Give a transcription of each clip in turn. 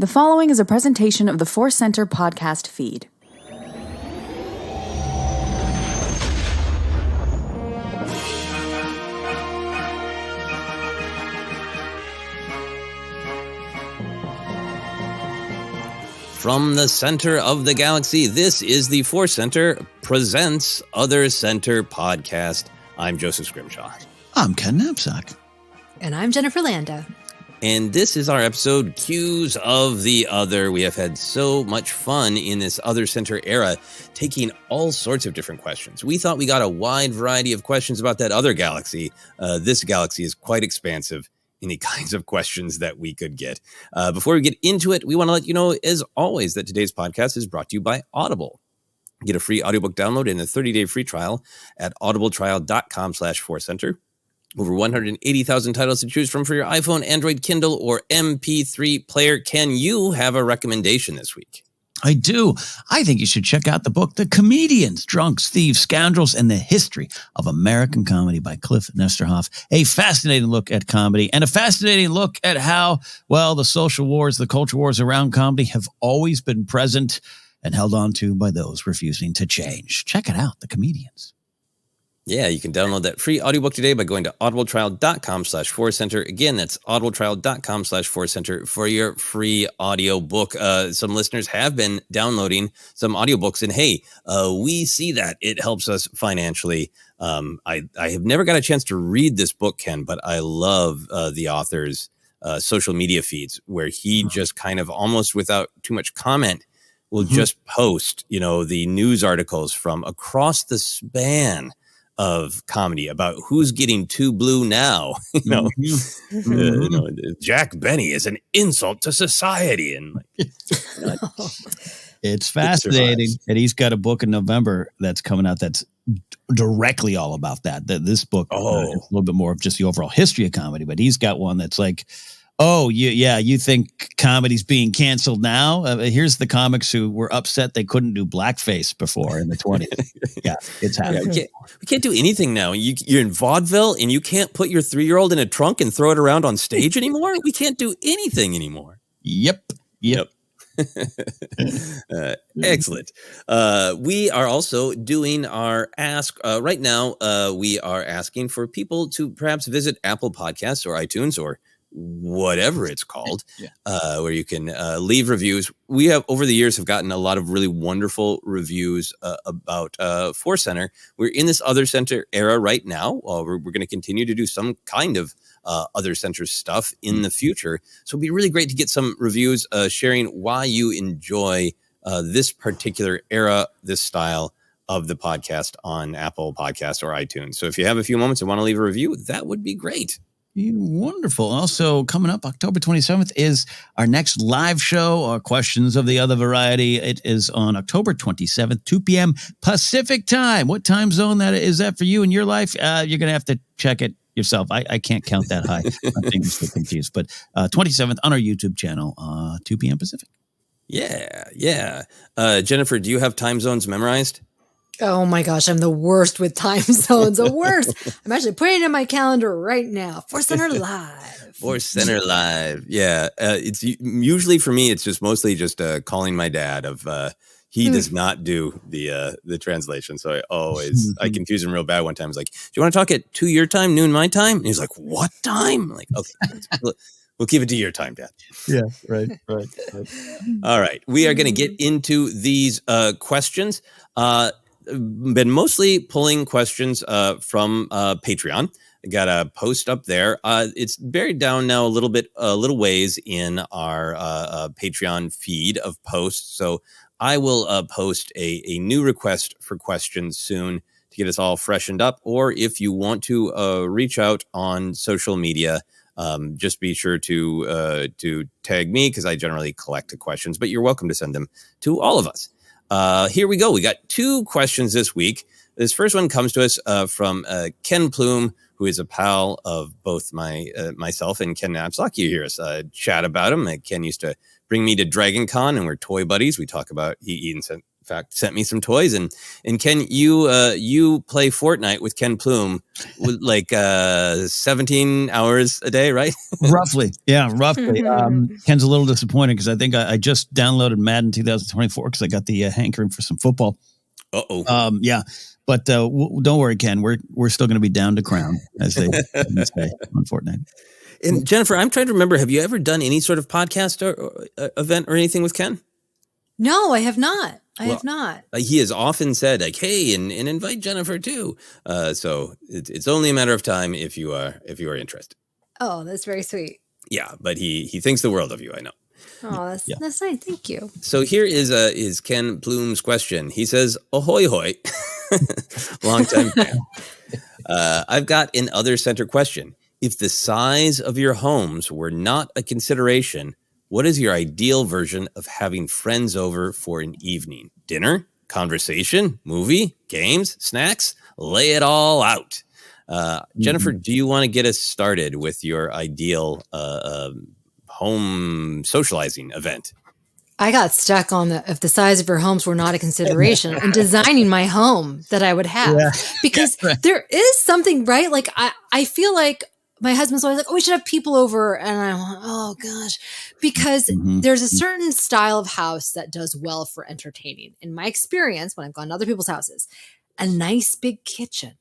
The following is a presentation of the ForceCenter podcast feed. From the center of the galaxy, this is the ForceCenter presents OtherCenter podcast. I'm Joseph Scrimshaw. I'm Ken Napzok. And I'm Jennifer Landa. And this is our episode, Cues of the Other. We have had so much fun in this OtherCenter era, taking all sorts of different questions. We thought we got a wide variety of questions about that other galaxy. This galaxy is quite expansive in the kinds of questions that we could get. Before we get into it, we want to let you know, as always, that today's podcast is brought to you by Audible. Get a free audiobook download and a 30-day free trial at audibletrial.com/ForceCenter. Over 180,000 titles to choose from for your iPhone, Android, Kindle, or MP3 player. Ken, you have a recommendation this week. I do. I think you should check out the book, The Comedians, Drunks, Thieves, Scoundrels, and the History of American Comedy by Cliff Nesterhoff. A fascinating look at comedy and a fascinating look at how, well, the social wars, the culture wars around comedy have always been present and held on to by those refusing to change. Check it out, The Comedians. Yeah, you can download that free audiobook today by going to audibletrial.com/ForceCenter. Again, that's audibletrial.com/ForceCenter for your free audiobook. Some listeners have been downloading some audiobooks, and hey, we see that. It helps us financially. I have never got a chance to read this book, Ken, but I love the author's social media feeds, where he just kind of almost without too much comment will just post, the news articles from across the span of comedy about who's getting too blue now. Jack Benny is an insult to society, and it's fascinating. And he's got a book in November that's coming out that's directly all about that. This book is a little bit more of just the overall history of comedy, but he's got one that's like, you think comedy's being canceled now? Here's the comics who were upset they couldn't do blackface before in the 20s. Yeah, it's happening. We can't do anything now. You're in vaudeville, and you can't put your 3-year-old in a trunk and throw it around on stage anymore? We can't do anything anymore. Yep. Excellent. We are also doing our ask right now. We are asking for people to perhaps visit Apple Podcasts or iTunes or whatever it's called, where you can leave reviews. We have over the years have gotten a lot of really wonderful reviews about ForceCenter. We're in this OtherCenter era right now. We're going to continue to do some kind of OtherCenter stuff in the future. So it'd be really great to get some reviews sharing why you enjoy this particular era, this style of the podcast on Apple Podcasts or iTunes. So if you have a few moments and want to leave a review, that would be great. Wonderful. Also coming up October 27th is our next live show, Questions of the Other Variety. It is on October 27th, 2 p.m. Pacific time. What time zone is that for you in your life? You're going to have to check it yourself. I can't count that high. I'm so confused. But 27th on our YouTube channel, 2 p.m. Pacific. Yeah. Jennifer, do you have time zones memorized? Oh my gosh, I'm the worst with time zones. The worst. I'm actually putting it in my calendar right now. ForceCenter Live. ForceCenter Live. Yeah. It's usually for me, it's just mostly just calling my dad of he does not do the translation. So I confuse him real bad. One time I was like, do you want to talk at 2 your time, noon my time? And he's like, what time? I'm like, okay, we'll keep it to your time, Dad. Yeah, right. All right. We are going to get into these questions. Been mostly pulling questions from Patreon. I got a post up there. It's buried down now a little ways in our Patreon feed of posts. So I will post a new request for questions soon to get us all freshened up. Or if you want to reach out on social media, just be sure to tag me, because I generally collect the questions, but you're welcome to send them to all of us. Here we go. We got 2 questions this week. This first one comes to us from Ken Plume, who is a pal of both myself and Ken Napzok. You hear us chat about him. Ken used to bring me to Dragon Con, and we're toy buddies. We talk about he fact, sent me some toys. And Ken, you play Fortnite with Ken Plume with like 17 hours a day, right? Roughly. Yeah, roughly. Ken's a little disappointed because I think I just downloaded Madden 2024 because I got the hankering for some football. Yeah. But don't worry, Ken. We're still going to be down to crown, as they say on Fortnite. And Jennifer, I'm trying to remember, have you ever done any sort of podcast or event or anything with Ken? No, I have not. I have not. He has often said, like, hey, and invite Jennifer too. So it's only a matter of time if you are interested. Oh, that's very sweet. Yeah, but he thinks the world of you, I know. Oh, that's nice. Thank you. So here is Ken Plume's question. He says, ahoy hoy. Long time fan. I've got an OtherCenter question. If the size of your homes were not a consideration, what is your ideal version of having friends over for an evening? Dinner, conversation, movie, games, snacks? Lay it all out. Jennifer, do you want to get us started with your ideal home socializing event? I got stuck on if the size of your homes were not a consideration in designing my home that I would have. Yeah. Because there is something, right? Like I feel like my husband's always like, oh, we should have people over. And I'm like, oh gosh, because there's a certain style of house that does well for entertaining. In my experience, when I've gone to other people's houses, a nice big kitchen,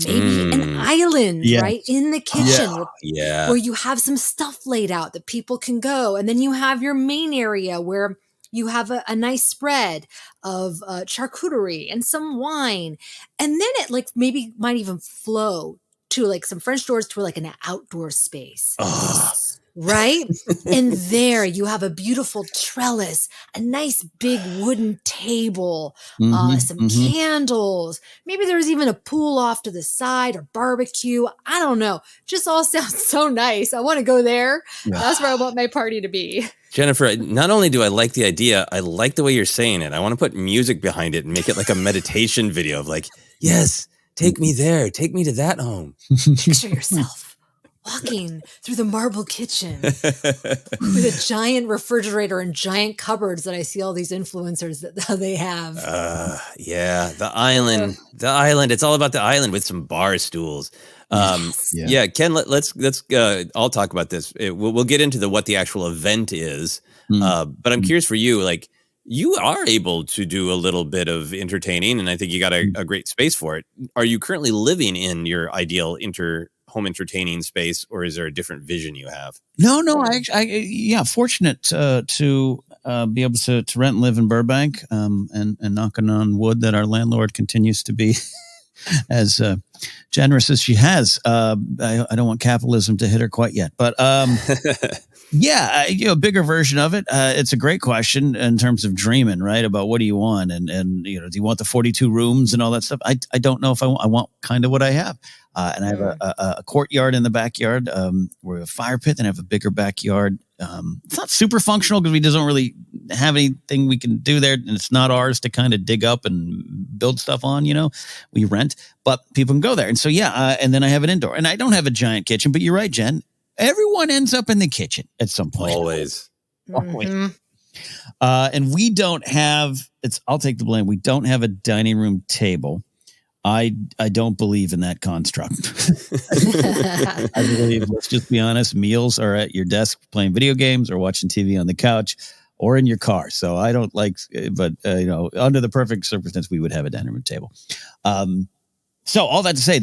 maybe an island, right, in the kitchen where you have some stuff laid out that people can go. And then you have your main area where you have a nice spread of charcuterie and some wine. And then it like maybe might even flow to like some French doors to like an outdoor space. Right? And there you have a beautiful trellis, a nice big wooden table, some candles. Maybe there's even a pool off to the side or barbecue. I don't know. Just all sounds so nice. I want to go there. That's where I want my party to be. Jennifer, not only do I like the idea, I like the way you're saying it. I want to put music behind it and make it like a meditation video of like, yes, take me there. Take me to that home. Picture yourself walking through the marble kitchen with a giant refrigerator and giant cupboards that I see all these influencers that they have. Yeah, the island. It's all about the island with some bar stools. Ken, let's I'll talk about this. We'll get into what the actual event is. But I'm curious for you, like you are able to do a little bit of entertaining, and I think you got a great space for it. Are you currently living in your ideal home entertaining space, or is there a different vision you have? No, I fortunate to be able to rent and live in Burbank, and knocking on wood that our landlord continues to be as generous as she has. I don't want capitalism to hit her quite yet, but a bigger version of it. It's a great question in terms of dreaming, right? About what do you want, and do you want the 42 rooms and all that stuff? I don't know if I want kind of what I have. And I have a courtyard in the backyard. We have a fire pit, and I have a bigger backyard. It's not super functional because we don't really have anything we can do there, and it's not ours to kind of dig up and build stuff on. We rent, but people can go there. And so and then I have an indoor, and I don't have a giant kitchen. But you're right, Jen. Everyone ends up in the kitchen at some point. Always. And we don't have. I'll take the blame. We don't have a dining room table. I don't believe in that construct. I believe, let's just be honest, meals are at your desk playing video games or watching TV on the couch or in your car. So I don't like, but under the perfect circumstance, we would have a dining room table. So all that to say,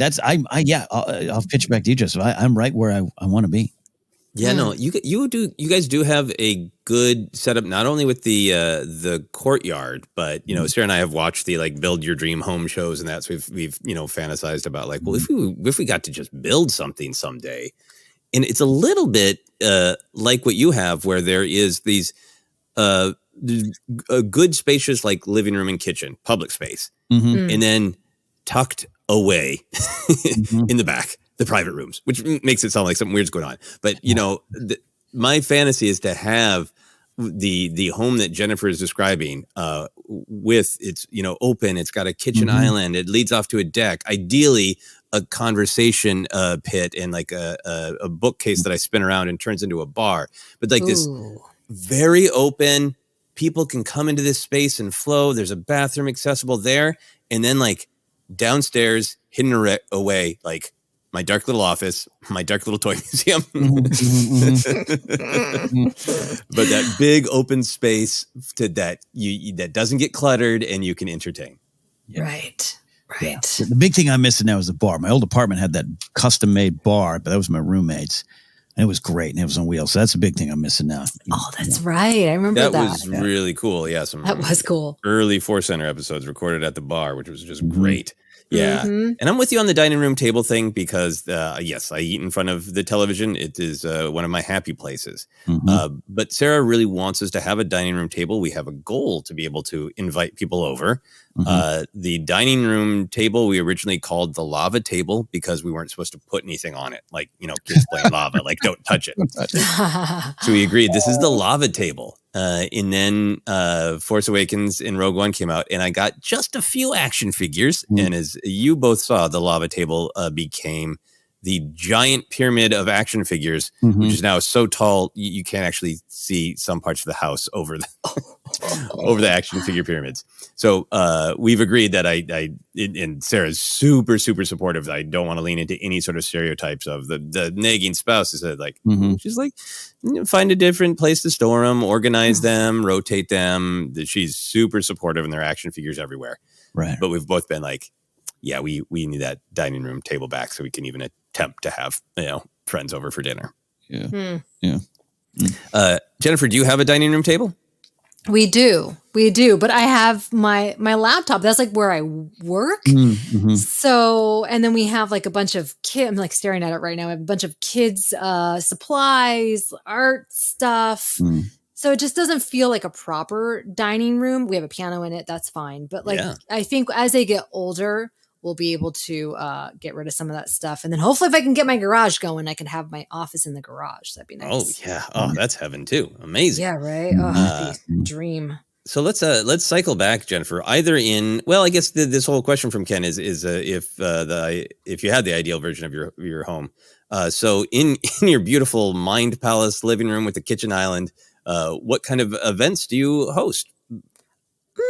I'll pitch back to you, Joseph. I'm right where I want to be. Yeah, no, you guys do have a good setup, not only with the courtyard, but Sarah and I have watched the like build your dream home shows and that. So we've fantasized about like, well, if we got to just build something someday, and it's a little bit like what you have, where there is these a good spacious like living room and kitchen, public space, and then tucked away in the back, the private rooms, which makes it sound like something weird's going on. But my fantasy is to have the home that Jennifer is describing with it's open, it's got a kitchen island, it leads off to a deck, ideally a conversation pit and like a bookcase that I spin around and turns into a bar, but like this very open, people can come into this space and flow. There's a bathroom accessible there. And then like downstairs, hidden away, like my dark little office, my dark little toy museum. But that big open space that doesn't get cluttered and you can entertain. Yeah. Right. Yeah. The big thing I'm missing now is the bar. My old apartment had that custom-made bar, but that was my roommate's. And it was great, and it was on wheels. So that's the big thing I'm missing now. Oh, that's right. I remember that. That was really cool. Yeah, that was cool. Early ForceCenter episodes recorded at the bar, which was just great. Yeah. And I'm with you on the dining room table thing because, yes, I eat in front of the television. It is one of my happy places. But Sarah really wants us to have a dining room table. We have a goal to be able to invite people over. The dining room table we originally called the lava table because we weren't supposed to put anything on it. Like, kids playing lava, like don't touch it. So we agreed this is the lava table. And then Force Awakens and Rogue One came out, and I got just a few action figures. And as you both saw, the lava table became the giant pyramid of action figures, which is now so tall you can't actually see some parts of the house over the action figure pyramids. So we've agreed that and Sarah's super, super supportive. I don't want to lean into any sort of stereotypes of the nagging spouse. Is like she's like, find a different place to store them, organize them, rotate them. She's super supportive, and there are action figures everywhere. Right. But we've both been like, yeah, we need that dining room table back so we can even attempt to have friends over for dinner. Yeah. Jennifer, do you have a dining room table? We do, but I have my laptop. That's like where I work. So, and then we have like a bunch of kids. I'm like staring at it right now. I have a bunch of kids' supplies, art stuff. So it just doesn't feel like a proper dining room. We have a piano in it. That's fine. But like, I think as they get older, we'll be able to get rid of some of that stuff. And then hopefully if I can get my garage going, I can have my office in the garage. That'd be nice. Oh, yeah. Oh, that's heaven too. Amazing. Yeah, right? Oh, that'd be dream. So let's cycle back, Jennifer. Either I guess this whole question from Ken is if you had the ideal version of your home. So in your beautiful Mind Palace living room with the kitchen island, what kind of events do you host?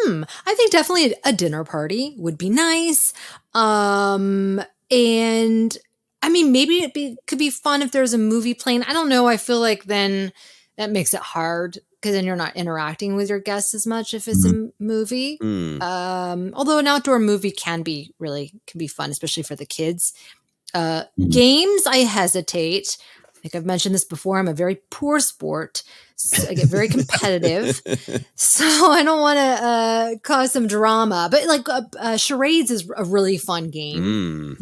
I think definitely a dinner party would be nice. And I mean, maybe it could be fun if there's a movie playing. I don't know. I feel like then that makes it hard because then you're not interacting with your guests as much if it's a movie. Although an outdoor movie can be fun, especially for the kids. Games, I hesitate. I think I've mentioned this before. I'm a very poor sport. So I get very competitive. So I don't want to cause some drama. But like charades is a really fun game.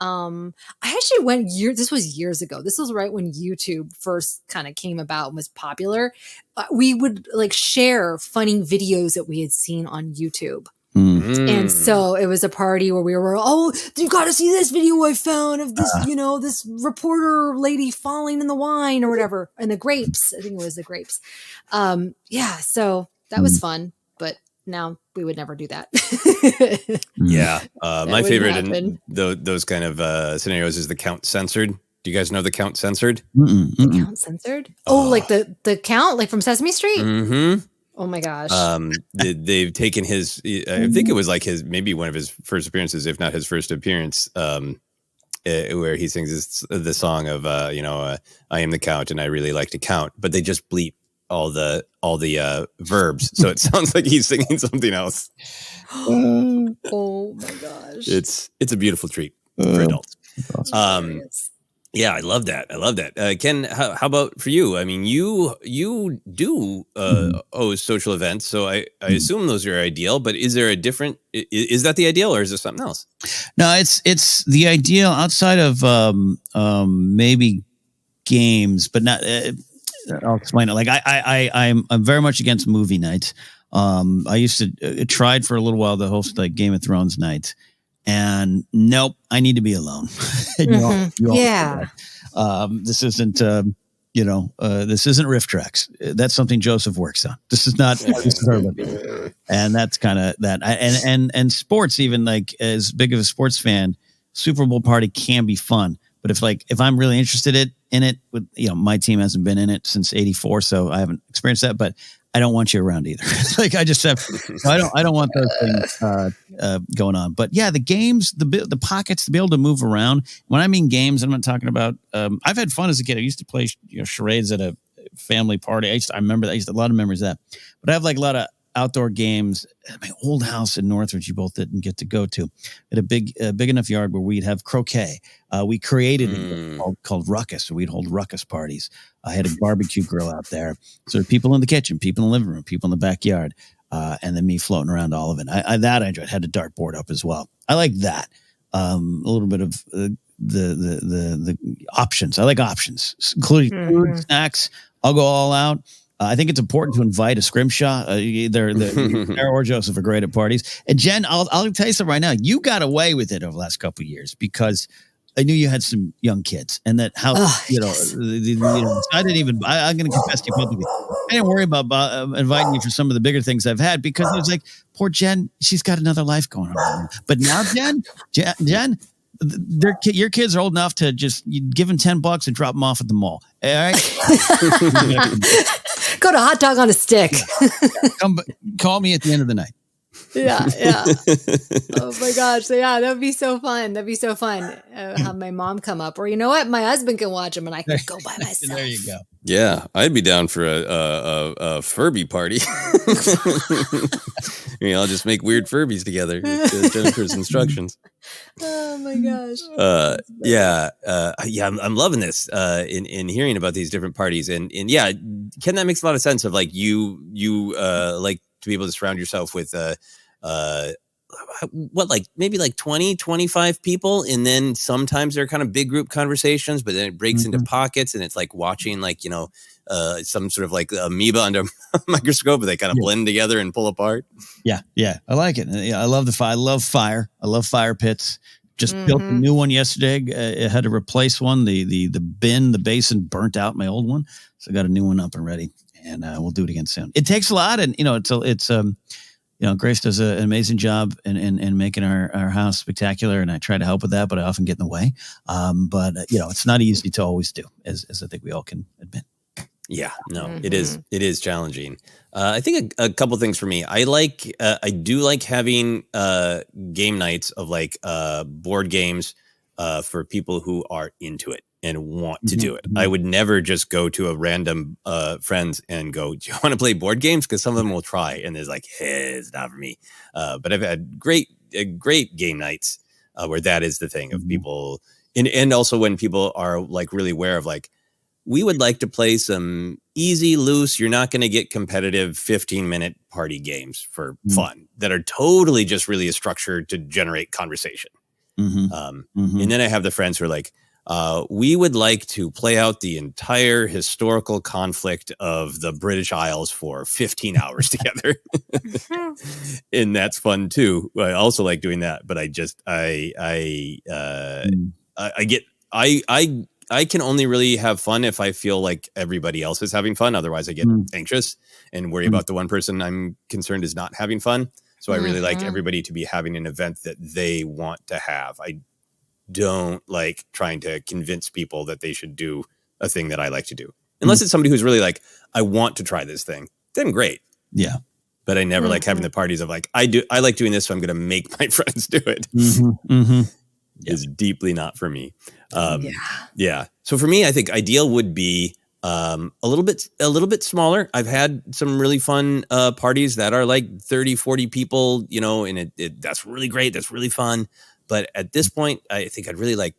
I actually this was years ago. This was right when YouTube first kind of came about and was popular. We would like share funny videos that we had seen on YouTube. And so it was a party where we were, you got to see this video I found of this, this reporter lady falling in the wine or whatever, and the grapes. I think it was the grapes. So that was fun, but now we would never do that. My favorite in those kind of scenarios is the Count Censored. Do you guys know the Count Censored? The Count Censored? Oh, like the Count, like from Sesame Street? Oh my gosh. They've taken his, I think it was like maybe one of his first appearances, if not his first appearance, where he sings the song of, I am the Count and I really like to count, but they just bleep all the verbs. So it sounds like he's singing something else. Oh my gosh. It's a beautiful treat for adults. Yeah, I love that. Ken, how about for you? I mean, you do host social events, so I assume those are ideal. But is there is that the ideal, or is there something else? No, it's the ideal outside of maybe games, but not. I'll explain it. Like I'm very much against movie nights. I used to tried for a little while to host like Game of Thrones nights. And nope, I need to be alone. Yeah. This isn't, this isn't riff tracks. That's something Joseph works on. This is not, and that's kind of that. And sports, even like as big of a sports fan, Super Bowl party can be fun. But if I'm really interested in it, with my team hasn't been in it since '84, so I haven't experienced that. But I don't want you around either. It's like I just have, I don't want those things going on. But yeah, the games, the pockets to be able to move around. When I mean games, I'm not talking about. I've had fun as a kid. I used to play charades at a family party. I remember that. I used to, a lot of memories of that. But I have like a lot of outdoor games at my old house in Northridge. You both didn't get to go to. At a big enough yard where we'd have croquet. We created a game called Ruckus. So we'd hold ruckus parties. I had a barbecue grill out there. So people in the kitchen, people in the living room, people in the backyard, and then me floating around all of it. I enjoyed. Had a dartboard up as well. I like that. A little bit of the options. I like options, including food, snacks. I'll go all out. I think it's important to invite a Scrimshaw. Either Sarah or Joseph are great at parties. And Jen, I'll tell you something right now. You got away with it over the last couple of years because I knew you had some young kids, and that how I didn't even. I'm going to confess to you publicly. I didn't worry about inviting you for some of the bigger things I've had because it was like, poor Jen, she's got another life going on. But now, Jen, your kids are old enough to just give them $10 and drop them off at the mall. All right. Go to Hot Dog on a Stick. Come call me at the end of the night. Yeah. Oh my gosh. So yeah, that'd be so fun. Have my mom come up, or you know what, my husband can watch them, and I can go by myself. There you go. Yeah, I'd be down for a Furby party. I'll just make weird Furbies together. Jennifer's instructions. Oh my gosh. I'm loving this in hearing about these different parties, and yeah, Ken, that makes a lot of sense. Of like you like to be able to surround yourself with maybe 20, 25 people, and then sometimes they're kind of big group conversations, but then it breaks into pockets, and it's like watching some sort of like amoeba under a microscope, but they kind of blend together and pull apart. Yeah, I like it. Yeah, I love I love fire. I love fire pits. Just built a new one yesterday. It had to replace one. The basin burnt out my old one, so I got a new one up and ready, and we'll do it again soon. It takes a lot, and Grace does an amazing job in making our house spectacular, and I try to help with that, but I often get in the way. But it's not easy to always do, as I think we all can admit. Yeah, no, it is challenging. I think a couple things for me. I do like having game nights of board games for people who are into it and want to do it. I would never just go to a random friends and go, do you want to play board games? Because some of them will try and there's like, hey, it's not for me. But I've had great game nights where that is the thing of people. And also when people are like really aware of like, we would like to play some easy, loose, you're not going to get competitive 15-minute party games for fun that are totally just really a structure to generate conversation. And then I have the friends who are like, we would like to play out the entire historical conflict of the British Isles for 15 hours together. And that's fun too. I also like doing that, but I can only really have fun if I feel like everybody else is having fun. Otherwise I get anxious and worry about the one person I'm concerned is not having fun. So I really like everybody to be having an event that they want to have. I don't like trying to convince people that they should do a thing that I like to do. Unless it's somebody who's really like, I want to try this thing, then great. Yeah. But I never like having the parties of like, I like doing this, so I'm going to make my friends do it. Is deeply not for me. Yeah. So for me, I think ideal would be a little bit smaller. I've had some really fun parties that are like 30, 40 people, and that's really great. That's really fun. But at this point, I think I'd really like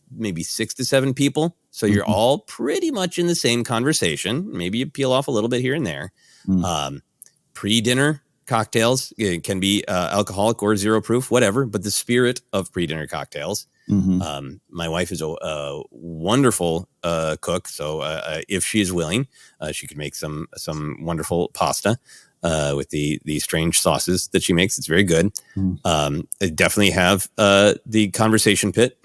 maybe 6 to 7 people. So you're all pretty much in the same conversation. Maybe you peel off a little bit here and there. Pre-dinner cocktails, it can be alcoholic or 0 proof, whatever. But the spirit of pre-dinner cocktails. My wife is a wonderful cook. So if she is willing, she could make some wonderful pasta. With the strange sauces that she makes. It's very good. I definitely have the conversation pit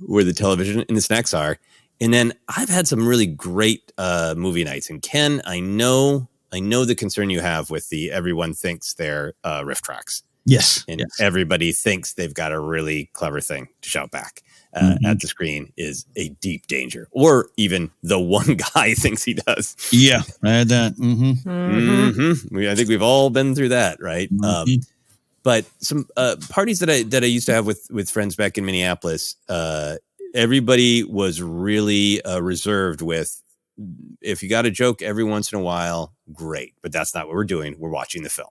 where the television and the snacks are. And then I've had some really great movie nights. And Ken, I know the concern you have with everyone thinks they're riff tracks. Yes. And everybody thinks they've got a really clever thing to shout back. at the screen is a deep danger, or even the one guy thinks he does. Yeah, I had that. I think we've all been through that, right? But some parties that I used to have with friends back in Minneapolis, everybody was really reserved with, if you got a joke every once in a while, great. But that's not what we're doing. We're watching the film.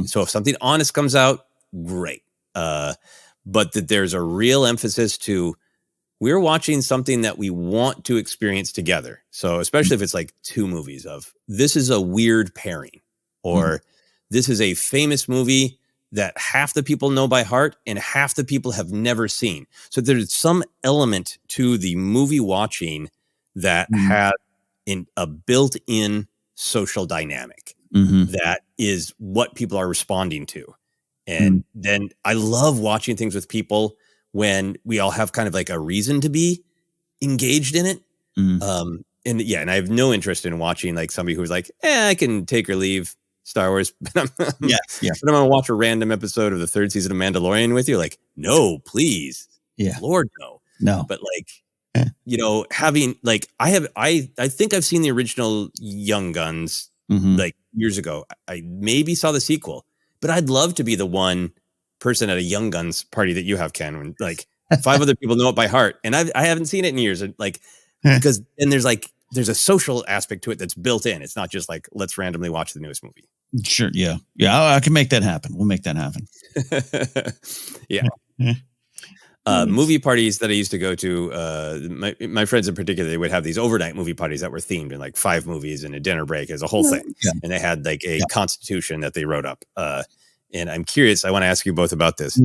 So if something honest comes out, great. But that there's a real emphasis to, we're watching something that we want to experience together. So especially if it's like two movies of, this is a weird pairing, or this is a famous movie that half the people know by heart and half the people have never seen. So there's some element to the movie watching that has a built-in social dynamic that is what people are responding to. And then I love watching things with people when we all have kind of like a reason to be engaged in it. And I have no interest in watching like somebody who's like, I can take or leave Star Wars, but I'm going to watch a random episode of the 3rd season of Mandalorian with you. Like, no, please. Yeah. Lord, no. But like, having like, I think I've seen the original Young Guns like years ago. I maybe saw the sequel, but I'd love to be the one person at a Young Guns party that you have, Ken, when like 5 other people know it by heart. And I haven't seen it in years. Like, because then there's a social aspect to it that's built in. It's not just like, let's randomly watch the newest movie. Sure. Yeah. I can make that happen. We'll make that happen. Movie parties that I used to go to, my friends in particular, they would have these overnight movie parties that were themed in like 5 movies and a dinner break as a whole thing. And they had like a constitution that they wrote up. And I'm curious, I want to ask you both about this.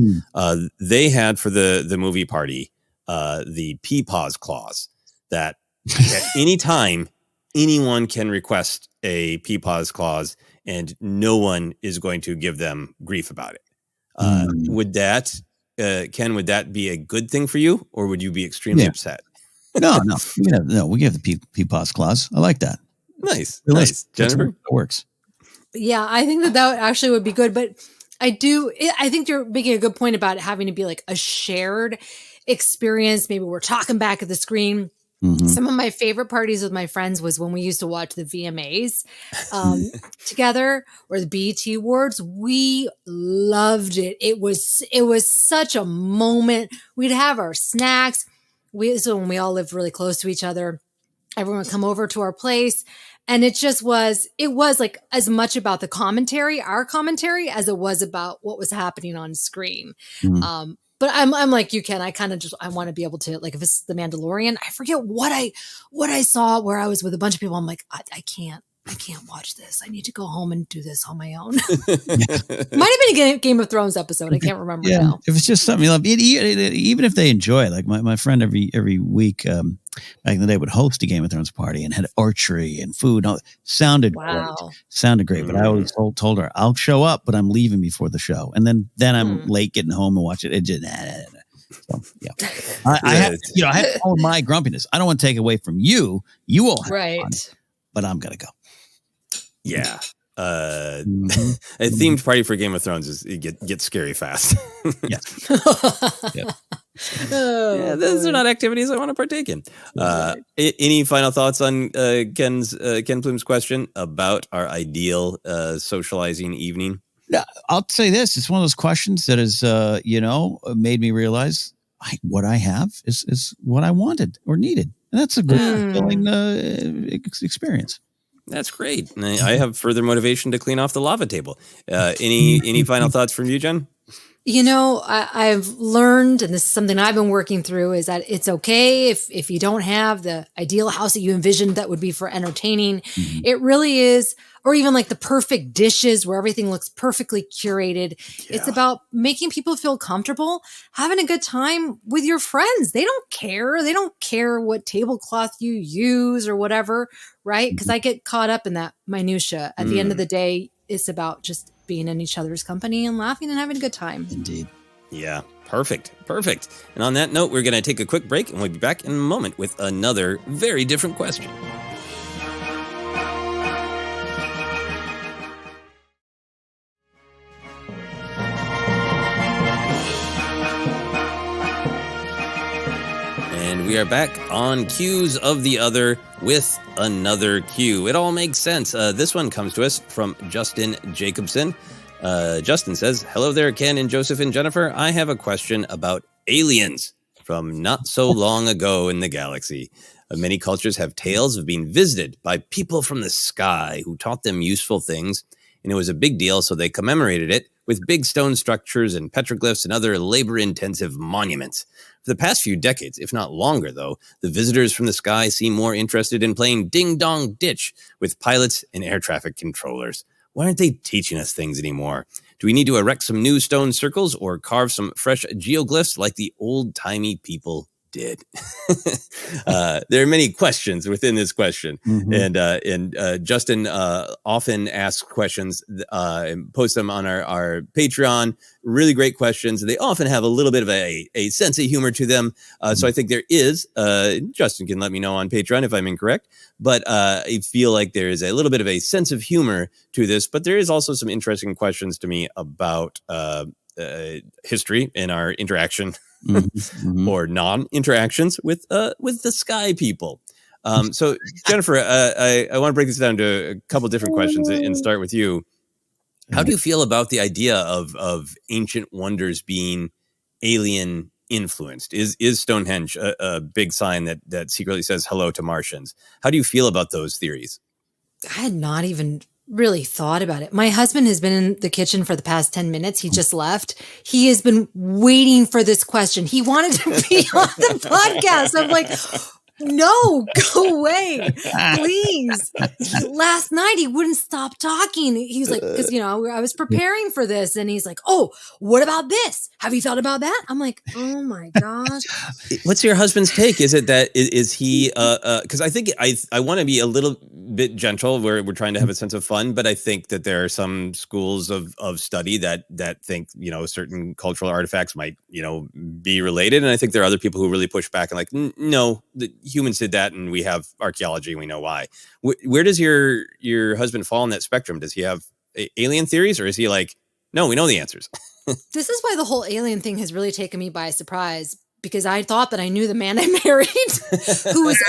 They had for the movie party, the Peepaws clause that at any time, anyone can request a Peepaws clause and no one is going to give them grief about it. Would that, Ken, would that be a good thing for you, or would you be extremely upset? No. We give the Peepaws clause. I like that. Nice. Jennifer? It works. Yeah, I think that actually would be good. But I think you're making a good point about it having to be like a shared experience. Maybe we're talking back at the screen. Some of my favorite parties with my friends was when we used to watch the VMAs together, or the BET Awards. We loved it. It was such a moment. We'd have our snacks. So when we all lived really close to each other, everyone would come over to our place. And it was like as much about our commentary, as it was about what was happening on screen. But I'm like you, Ken. I kind of I want to be able to, like, if it's The Mandalorian, I forget what I saw where I was with a bunch of people. I'm like, I can't watch this. I need to go home and do this on my own. Might have been a Game of Thrones episode. I can't remember now. If it's just something you love, even if they enjoy it, like my friend every week back in the day would host a Game of Thrones party and had archery and food. Sounded great. But I always told her, I'll show up, but I'm leaving before the show. And then I'm late getting home and watch it. It just, So, I have all my grumpiness. I don't want to take away from you. You all have fun, but I'm going to go. Yeah. A themed party for Game of Thrones is it gets scary fast. Those are not activities I want to partake in. Any final thoughts on Ken Plume's question about our ideal socializing evening? I'll say this: it's one of those questions that has made me realize what I have is what I wanted or needed, and that's a good fulfilling experience. That's great. And I have further motivation to clean off the lava table. Any final thoughts from you, Jen? I've learned, and this is something I've been working through, is that it's okay if you don't have the ideal house that you envisioned that would be for entertaining. It really is, or even like the perfect dishes where everything looks perfectly curated. Yeah. It's about making people feel comfortable, having a good time with your friends. They don't care. They don't care what tablecloth you use or whatever, right? Because I get caught up in that minutia. At the end of the day, it's about just being in each other's company and laughing and having a good time. Indeed. Yeah, perfect. And on that note, we're going to take a quick break, and we'll be back in a moment with another very different question. we are back on Cues of the Other with another cue. It all makes sense. This one comes to us from Justin Jacobson. Justin says, hello there, Ken and Joseph and Jennifer. I have a question about aliens from not so long ago in the galaxy. Many cultures have tales of being visited by people from the sky who taught them useful things, and it was a big deal, so they commemorated it with big stone structures and petroglyphs and other labor-intensive monuments. For the past few decades, if not longer, though, the visitors from the sky seem more interested in playing ding-dong ditch with pilots and air traffic controllers. Why aren't they teaching us things anymore? Do we need to erect some new stone circles or carve some fresh geoglyphs like the old-timey people did? There are many questions within this question. And Justin often asks questions and posts them on our Patreon. Really great questions. They often have a little bit of a sense of humor to them. So I think there is, Justin can let me know on Patreon if I'm incorrect, but I feel like there is a little bit of a sense of humor to this, but there is also some interesting questions to me about history and our interaction or non-interactions with the sky people. So Jennifer, I want to break this down to a couple different questions and start with you. How do you feel about the idea of ancient wonders being alien influenced? Is Stonehenge a big sign that secretly says hello to Martians? How do you feel about those theories? I had not even really thought about it. My husband has been in the kitchen for the past 10 minutes. He just left. He has been waiting for this question. He wanted to be on the podcast. I'm like, no, go away, please. Last night, he wouldn't stop talking. He was like, because, I was preparing for this. And he's like, oh, what about this? Have you thought about that? I'm like, oh my gosh. What's your husband's take? Is it that, is he, because I think I want to be a little bit gentle. We're trying to have a sense of fun, but I think that there are some schools of study that think, certain cultural artifacts might, be related. And I think there are other people who really push back and like, no, the humans did that and we have archaeology and we know why. Where does your husband fall on that spectrum? Does he have alien theories, or is he like, no, we know the answers? This is why the whole alien thing has really taken me by surprise, because I thought that I knew the man I married, who is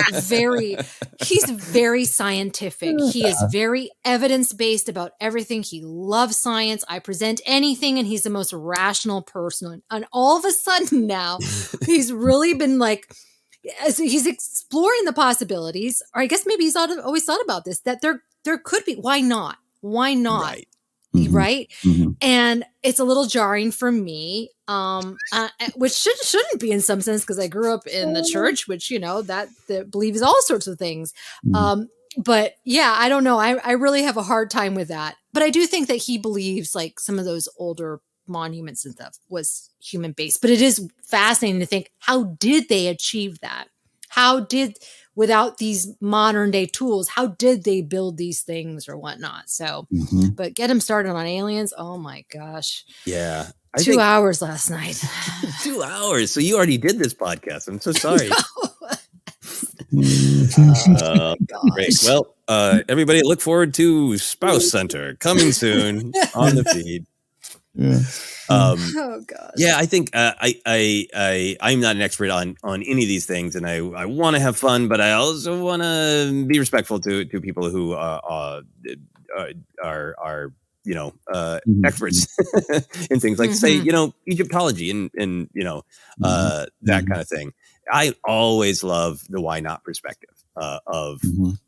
he's very scientific. He is very evidence-based about everything. He loves science. I present anything and he's the most rational person. And all of a sudden now he's really been like, so he's exploring the possibilities, or I guess maybe he's always thought about this, that there could be, why not? Right. Right. And it's a little jarring for me, which shouldn't be in some sense, because I grew up in the church, which, that believes all sorts of things. But yeah, I don't know. I really have a hard time with that. But I do think that he believes like some of those older monuments and stuff was human based. But it is fascinating to think, how did they achieve that? Without these modern day tools, how did they build these things or whatnot? So, but get him started on aliens. Oh my gosh. Yeah. 2 hours last night. 2 hours. So you already did this podcast. I'm so sorry. Great. Well, everybody look forward to ForceCenter coming soon on the feed. Yeah. Oh gosh. Yeah, I think I'm not an expert on any of these things, and I want to have fun, but I also want to be respectful to people who are experts in things like say Egyptology and that kind of thing. I always love the why not perspective of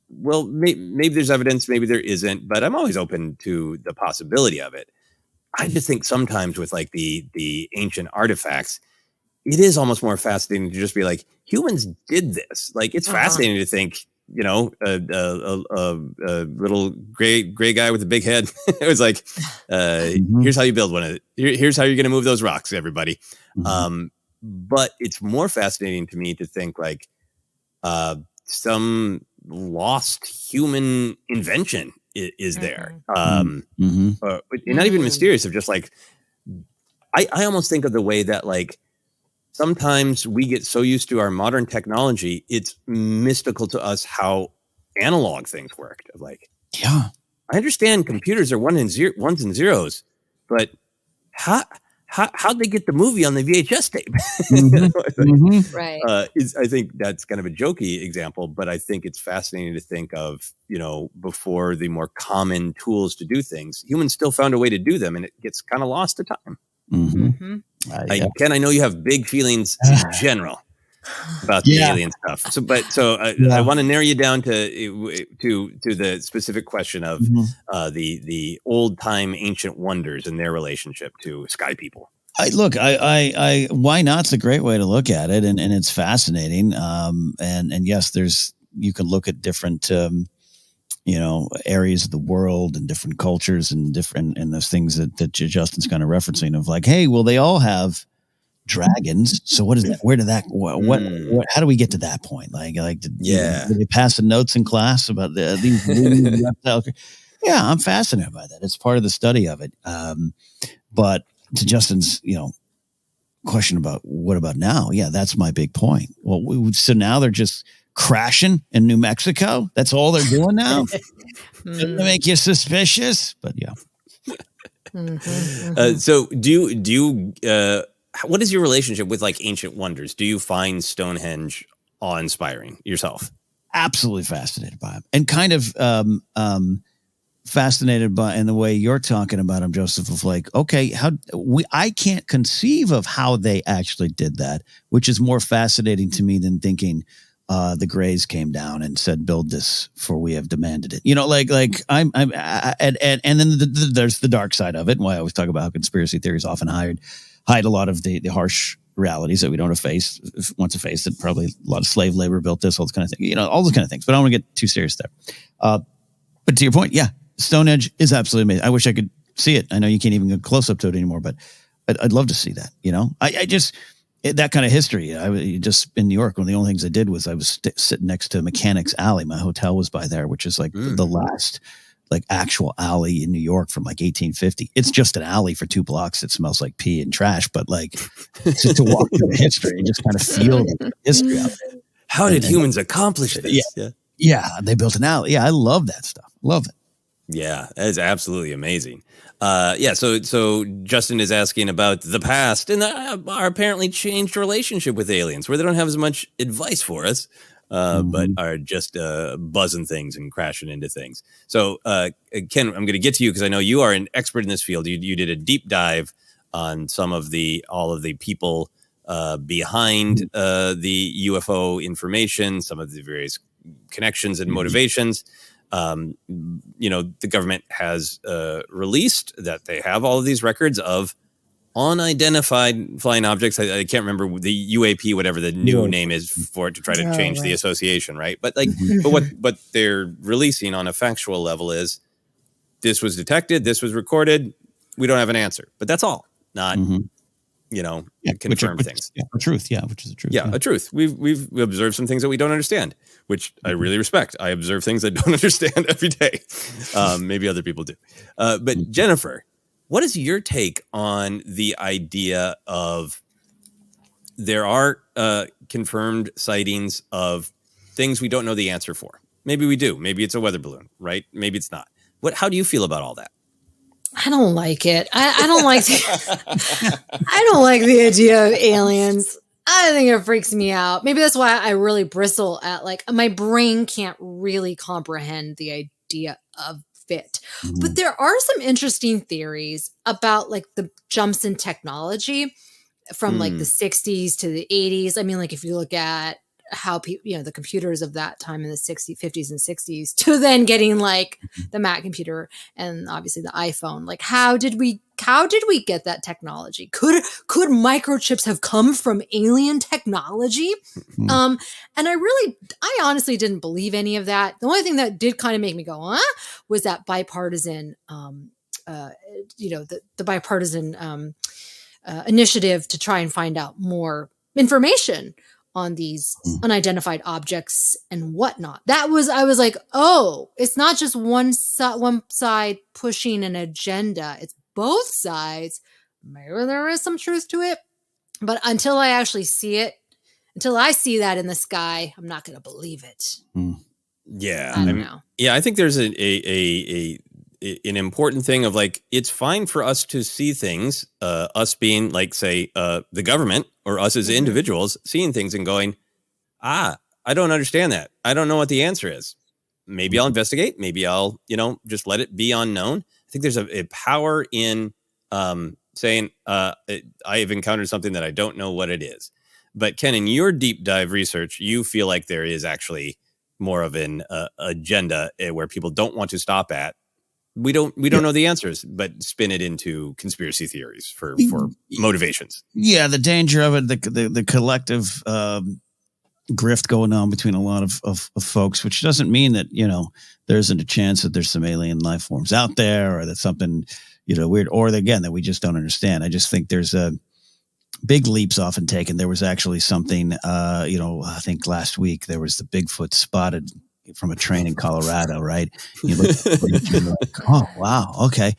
well, maybe there's evidence, maybe there isn't, but I'm always open to the possibility of it. I just think sometimes with like the ancient artifacts, it is almost more fascinating to just be like, humans did this. Like, it's fascinating to think, a little gray guy with a big head. It was like, here's how you build one of it. Here's how you're going to move those rocks, everybody. But it's more fascinating to me to think like some lost human invention is there. And not even mysterious, of just like, I almost think of the way that like sometimes we get so used to our modern technology, it's mystical to us how analog things worked. Like, yeah, I understand computers are ones and zeros, but how how'd they get the movie on the VHS tape? Right. I think that's kind of a jokey example, but I think it's fascinating to think of, before the more common tools to do things, humans still found a way to do them, and it gets kind of lost to time. Ken, I know you have big feelings in general about the alien stuff. I want to narrow you down to the specific question of the old time ancient wonders and their relationship to sky people. Why not's a great way to look at it, and it's fascinating. And yes, you can look at different areas of the world and different cultures and those things that Justin's kind of referencing of like, hey, well, they all have dragons. So what is that? Where did that? What? How do we get to that point? Did they pass the notes in class about these reptiles? Yeah, I'm fascinated by that. It's part of the study of it. But to Justin's, question about what about now? Yeah, that's my big point. Well, so now they're just crashing in New Mexico. That's all they're doing now. Doesn't make you suspicious? But yeah. So do you? What is your relationship with like ancient wonders? Do you find Stonehenge awe-inspiring yourself? Absolutely fascinated by him, and kind of fascinated by in the way you're talking about him, Joseph. Of like, okay, I can't conceive of how they actually did that, which is more fascinating to me than thinking the Greys came down and said, "Build this, for we have demanded it." And then there's the dark side of it, and why I always talk about how conspiracy theories often hide a lot of the harsh realities that we don't once face that probably a lot of slave labor built this, all this kind of thing, all those kind of things. But I don't want to get too serious there. But to your point, yeah, Stonehenge is absolutely amazing. I wish I could see it. I know you can't even get close up to it anymore, but I'd love to see that. That kind of history. I just in New York, one of the only things I did was I was sitting next to Mechanics Alley. My hotel was by there, which is like the last like actual alley in New York from like 1850. It's just an alley for 2 blocks. It smells like pee and trash, but like to walk through the history and just kind of feel the history of it. How did humans accomplish this? Yeah, they built an alley. Yeah, I love that stuff. Love it. Yeah, that is absolutely amazing. So Justin is asking about the past and our apparently changed relationship with aliens, where they don't have as much advice for us, but are just buzzing things and crashing into things. So, Ken, I'm going to get to you because I know you are an expert in this field. You did a deep dive on all of the people behind the UFO information, some of the various connections and motivations. The government has released that they have all of these records of unidentified flying objects. I can't remember the UAP, whatever the new name is for it, to try to change the association, right? But what they're releasing on a factual level is this was detected, this was recorded. We don't have an answer, but that's all. Not confirmed things. Yeah, a truth. Yeah, which is a truth. Yeah, a truth. We've observed some things that we don't understand, which I really respect. I observe things I don't understand every day. Maybe other people do. But Jennifer, what is your take on the idea of there are confirmed sightings of things we don't know the answer for? Maybe we do. Maybe it's a weather balloon, right? Maybe it's not. How do you feel about all that? I don't like it. I don't like I don't like the idea of aliens. I think it freaks me out. Maybe that's why I really bristle at my brain can't really comprehend the idea of it. But there are some interesting theories about the jumps in technology from the 60s to the 80s. I mean, if you look at how people, the computers of that time in the 60s, 50s and 60s to then getting the Mac computer and obviously the iPhone. How did we get that technology? Could microchips have come from alien technology? And I honestly didn't believe any of that. The only thing that did kind of make me go, was that bipartisan, the bipartisan initiative to try and find out more information on these unidentified objects and whatnot. I was like, oh, it's not just one side pushing an agenda. It's both sides. Maybe there is some truth to it. But until I actually see it, until I see that in the sky, I'm not going to believe it. Yeah. I don't know. Yeah, I think there's a an important thing of like, it's fine for us to see things, us being like, say, the government or us as individuals seeing things and going, I don't understand that. I don't know what the answer is. Maybe I'll investigate. Maybe I'll, just let it be unknown. I think there's a power in saying, I have encountered something that I don't know what it is. But Ken, in your deep dive research, you feel like there is actually more of an agenda where people don't want to stop at. We don't know the answers, but spin it into conspiracy theories for motivations. Yeah, the danger of it, the collective grift going on between a lot of folks, which doesn't mean that, there isn't a chance that there's some alien life forms out there or that something, weird, or again, that we just don't understand. I just think there's big leaps often taken. There was actually something, I think last week there was the Bigfoot spotted from a train in Colorado, right? You look you're like, oh, wow. Okay.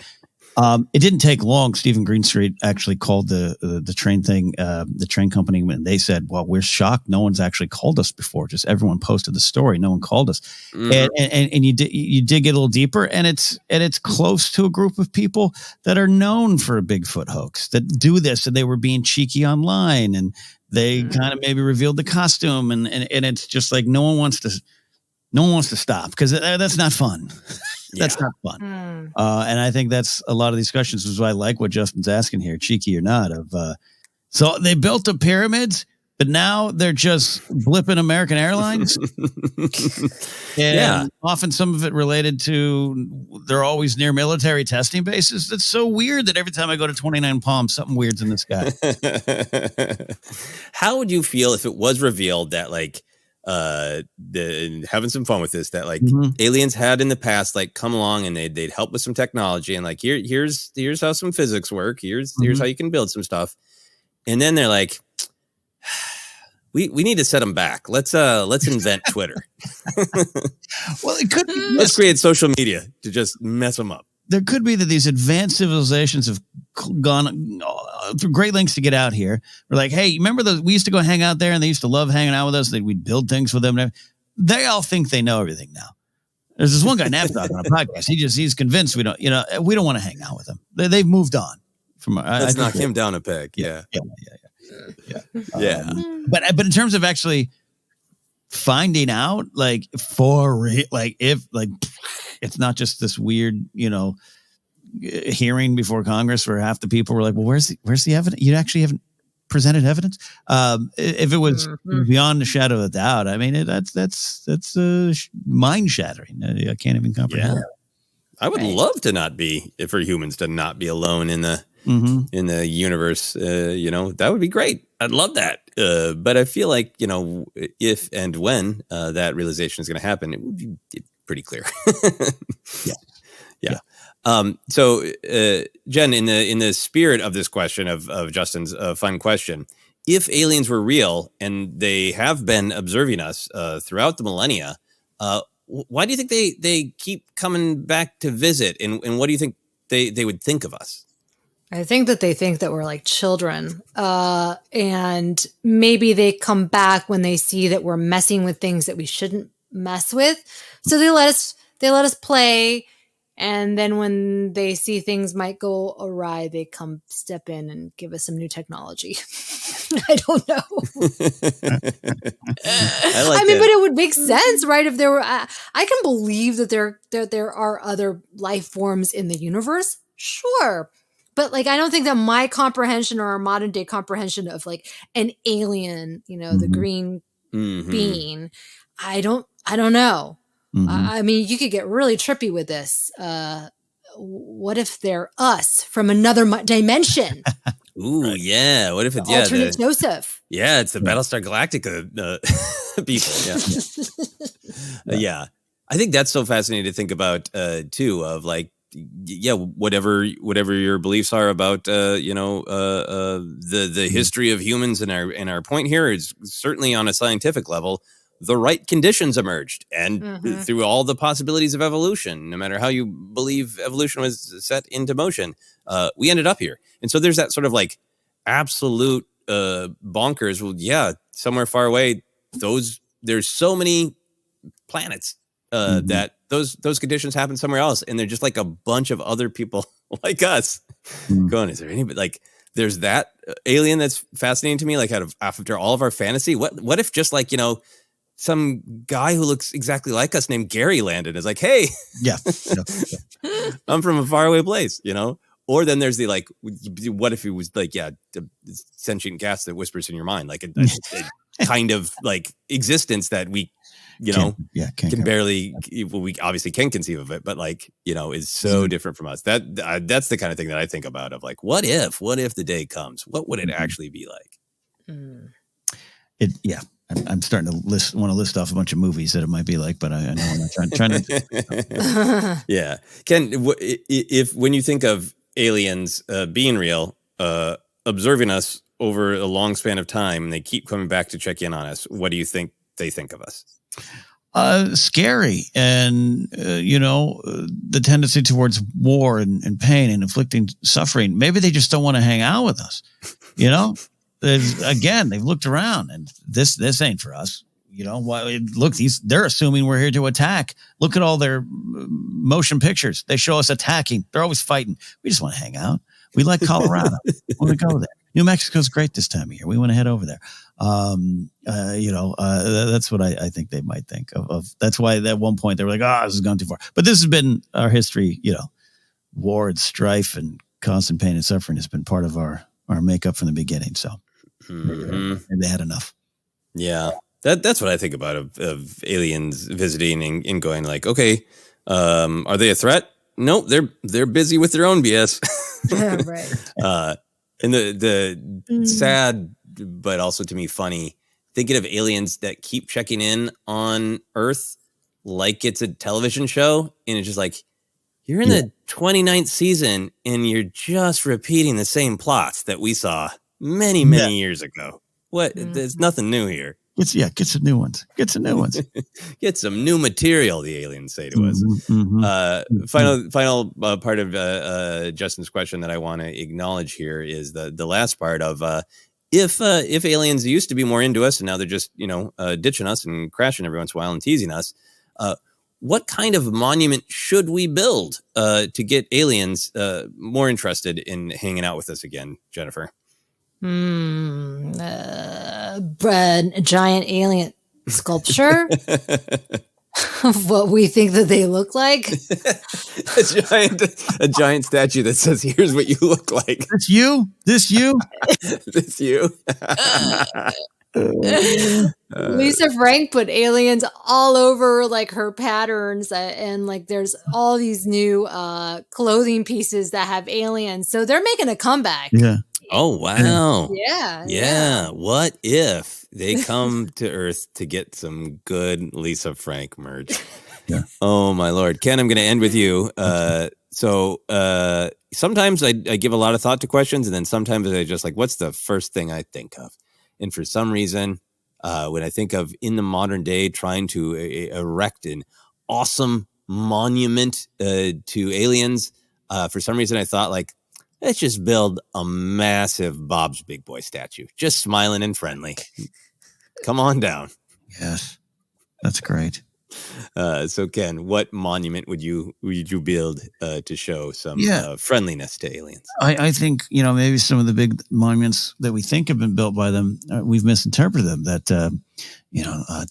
It didn't take long. Stephen Greenstreet actually called the train thing, the train company, and they said, well, we're shocked. No one's actually called us before. Just everyone posted the story. No one called us. And you dig it a little deeper, and it's close to a group of people that are known for a Bigfoot hoax that do this, and they were being cheeky online, and they kind of maybe revealed the costume, and it's just like no one wants to stop because that's not fun. That's not fun. And I think that's a lot of these discussions is why I like what Justin's asking here, cheeky or not, so they built the pyramids, but now they're just blipping American Airlines. And often some of it related to they're always near military testing bases. That's so weird that every time I go to 29 Palms, something weird's in the sky. How would you feel if it was revealed that like having some fun with this, that like aliens had in the past like come along and they'd help with some technology and like here's how some physics work, here's how you can build some stuff, and then they're like, we need to set them back, let's invent Twitter. Well, it could be, let's create social media to just mess them up. There could be that these advanced civilizations have gone through great lengths to get out here. We're like, hey, remember we used to go hang out there and they used to love hanging out with us. We'd build things for them. They all think they know everything now. There's this one guy, Napzok, on a podcast. He's convinced we don't want to hang out with them. They've moved on from. Let's knock him down a peg. Yeah. But in terms of actually finding out, like it's not just this weird, hearing before Congress where half the people were like, well, where's the evidence? You actually haven't presented evidence. If it was beyond a shadow of a doubt, I mean, that's mind shattering. I can't even comprehend. Yeah. I would love to not be, for humans to not be alone in the universe. That would be great. I'd love that. But I feel like, if and when that realization is going to happen, it would be pretty clear. Yeah. So, Jen, in the spirit of this question of Justin's fun question, if aliens were real and they have been observing us throughout the millennia, why do you think they keep coming back to visit? And what do you think they would think of us? I think that they think that we're like children, and maybe they come back when they see that we're messing with things that we shouldn't mess with. So they let us play. And then when they see things might go awry, they come step in and give us some new technology. I don't know. I mean, but it would make sense, right? If there were, I can believe that there are other life forms in the universe. Sure. But like, I don't think that my comprehension or our modern day comprehension of like an alien, the green being, I don't know. I mean, you could get really trippy with this. What if they're us from another dimension? Ooh, yeah. What if it's alternate Joseph? Yeah, it's the Battlestar Galactica people. Yeah, I think that's so fascinating to think about too. Of like, whatever your beliefs are about, the history of humans, and our point here is certainly on a scientific level. The right conditions emerged, and through all the possibilities of evolution, no matter how you believe evolution was set into motion, we ended up here. And so there's that sort of like absolute bonkers. Well, yeah, somewhere far away, there's so many planets that those conditions happen somewhere else, and they're just like a bunch of other people like us going, is there anybody like, there's that alien that's fascinating to me, like after all of our fantasy, what if just like, some guy who looks exactly like us named Gary landed is like, hey, Yeah. I'm from a faraway place, Or then there's the like, what if it was like, the sentient gas that whispers in your mind, like a kind of like existence that we, can barely, we obviously can conceive of it, but like, is so different from us. That's the kind of thing that I think about of like, what if the day comes, what would it actually be like? I'm starting to want to list off a bunch of movies that it might be like, but I know I'm not trying to. Yeah. Ken, if when you think of aliens being real, observing us over a long span of time, and they keep coming back to check in on us, what do you think they think of us? Scary, and the tendency towards war and pain and inflicting suffering. Maybe they just don't want to hang out with us. Again, they've looked around, and this ain't for us. Look, they're assuming we're here to attack. Look at all their motion pictures. They show us attacking. They're always fighting. We just want to hang out. We like Colorado. We want to go there. New Mexico's great this time of year. We want to head over there. That's what I think they might think of. That's why at one point they were like, this has gone too far. But this has been our history. War and strife and constant pain and suffering has been part of our makeup from the beginning. So maybe they had enough. Yeah. That's what I think about of aliens visiting and going like, okay, are they a threat? Nope, they're busy with their own BS. Right. And the sad, but also to me funny, thinking of aliens that keep checking in on Earth like it's a television show, and it's just like, you're in the 29th season and you're just repeating the same plots that we saw many years ago. What? There's nothing new here. Get some new ones. Get some new material, the aliens say to us. Final part of Justin's question that I want to acknowledge here is the last part of if aliens used to be more into us and now they're just ditching us and crashing every once in a while and teasing us, what kind of monument should we build to get aliens more interested in hanging out with us again, Jennifer? A giant alien sculpture of what we think that they look like. a giant statue that says, "Here's what you look like." This you. This you. Lisa Frank put aliens all over like her patterns, and like there's all these new clothing pieces that have aliens, so they're making a comeback. Yeah. Oh wow. Yeah. What if they come to Earth to get some good Lisa Frank merch? Yeah. Oh my Lord. Ken, I'm going to end with you. So sometimes I give a lot of thought to questions, and then sometimes I just like, what's the first thing I think of? And for some reason, when I think of in the modern day trying to erect an awesome monument to aliens, for some reason I thought like, let's just build a massive Bob's Big Boy statue, just smiling and friendly. Come on down. Yes, that's great. So Ken, what monument would you build to show some friendliness to aliens? I think maybe some of the big monuments that we think have been built by them, we've misinterpreted them. That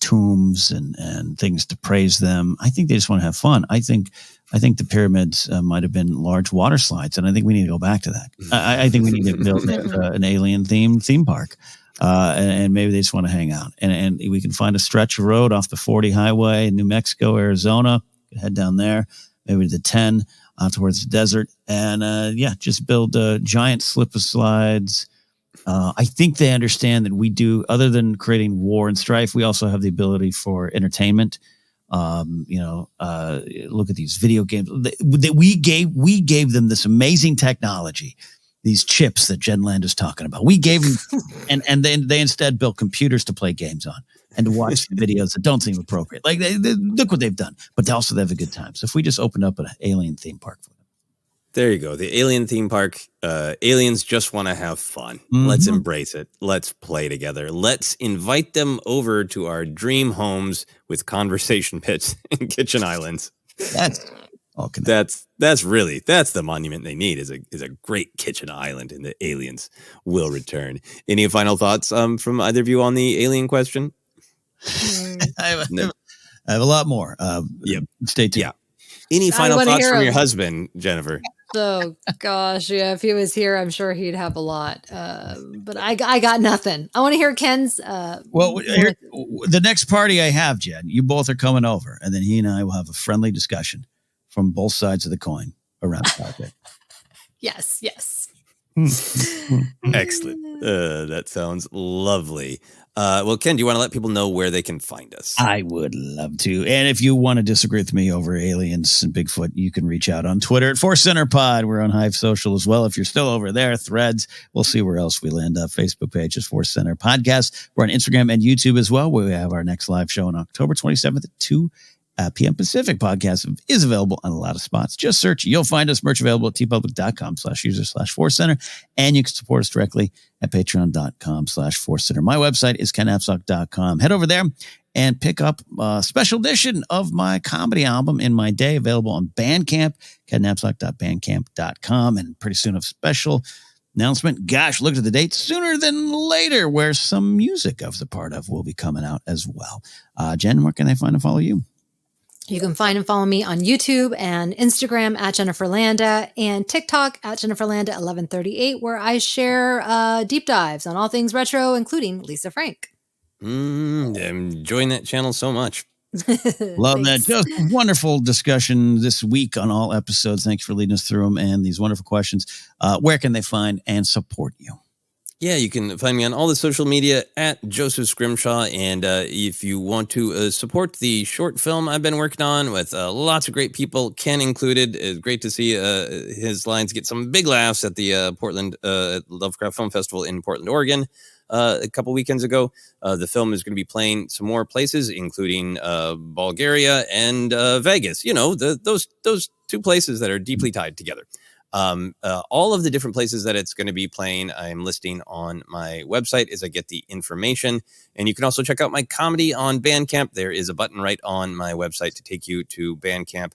tombs and things to praise them. I think they just want to have fun. I think the pyramids might have been large water slides, and I think we need to go back to that. I think we need to build an alien themed theme park. And maybe they just want to hang out. And we can find a stretch of road off the 40 highway in New Mexico, Arizona. Head down there, maybe to the 10 out towards the desert. And just build giant slip of slides. I think they understand that we do, other than creating war and strife, we also have the ability for entertainment. Look at these video games that we gave them this amazing technology. These chips that Jen Landa's talking about. We gave them, and then they instead built computers to play games on and to watch videos that don't seem appropriate. Like, they look what they've done, but they also have a good time. So if we just opened up an alien theme park for them. There you go. The alien theme park. Aliens just want to have fun. Mm-hmm. Let's embrace it. Let's play together. Let's invite them over to our dream homes with conversation pits and kitchen islands. That's all connected. That's the monument they need is a great kitchen island, and the aliens will return. Any final thoughts from either of you on the alien question? I have a lot more. Yep. Stay tuned. Yeah. Any final thoughts from your husband, Jennifer? Oh gosh, yeah. If he was here, I'm sure he'd have a lot. But I got nothing. I want to hear Ken's. The next party I have, Jen, you both are coming over, and then he and I will have a friendly discussion from both sides of the coin around the topic. Yes. Excellent. That sounds lovely. Well, Ken, do you want to let people know where they can find us? I would love to. And if you want to disagree with me over aliens and Bigfoot, you can reach out on Twitter at ForceCenter Pod. We're on Hive Social as well. If you're still over there, Threads, we'll see where else we land up. Facebook page is ForceCenter Podcast. We're on Instagram and YouTube as well, where we have our next live show on October 27th at 2 p.m. Pacific. Podcast is available on a lot of spots. Just search. You'll find us. Merch available at tpublic.com/user/ForceCenter. And you can support us directly at patreon.com/ForceCenter. My website is kennapzok.com. Head over there and pick up a special edition of my comedy album, In My Day, available on Bandcamp, kennapzok.bandcamp.com. And pretty soon a special announcement. Gosh, look at the date, sooner than later, where some music I was a part of will be coming out as well. Jen, where can they find and follow you? You can find and follow me on YouTube and Instagram at Jennifer Landa and TikTok at Jennifer Landa 1138, where I share deep dives on all things retro, including Lisa Frank. I'm enjoying that channel so much. Love that. Just wonderful discussion this week on all episodes. Thanks for leading us through them and these wonderful questions. Where can they find and support you? Yeah, you can find me on all the social media at Joseph Scrimshaw. And if you want to support the short film I've been working on with lots of great people, Ken included, it's great to see his lines get some big laughs at the Portland Lovecraft Film Festival in Portland, Oregon a couple weekends ago. The film is going to be playing some more places, including Bulgaria and Vegas. You know, those two places that are deeply tied together. All of the different places that it's going to be playing, I'm listing on my website as I get the information. And you can also check out my comedy on Bandcamp. There is a button right on my website to take you to Bandcamp.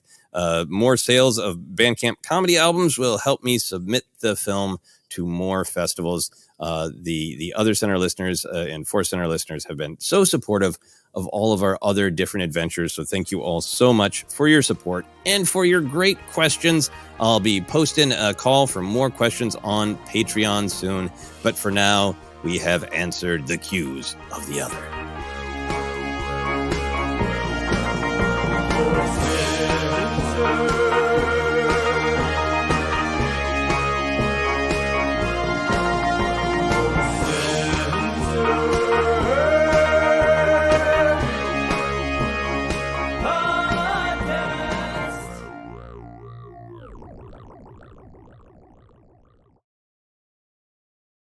More sales of Bandcamp comedy albums will help me submit the film to more festivals. The OtherCenter listeners and ForceCenter listeners have been so supportive of all of our other different adventures. So thank you all so much for your support and for your great questions. I'll be posting a call for more questions on Patreon soon. But for now, we have answered the cues of the other.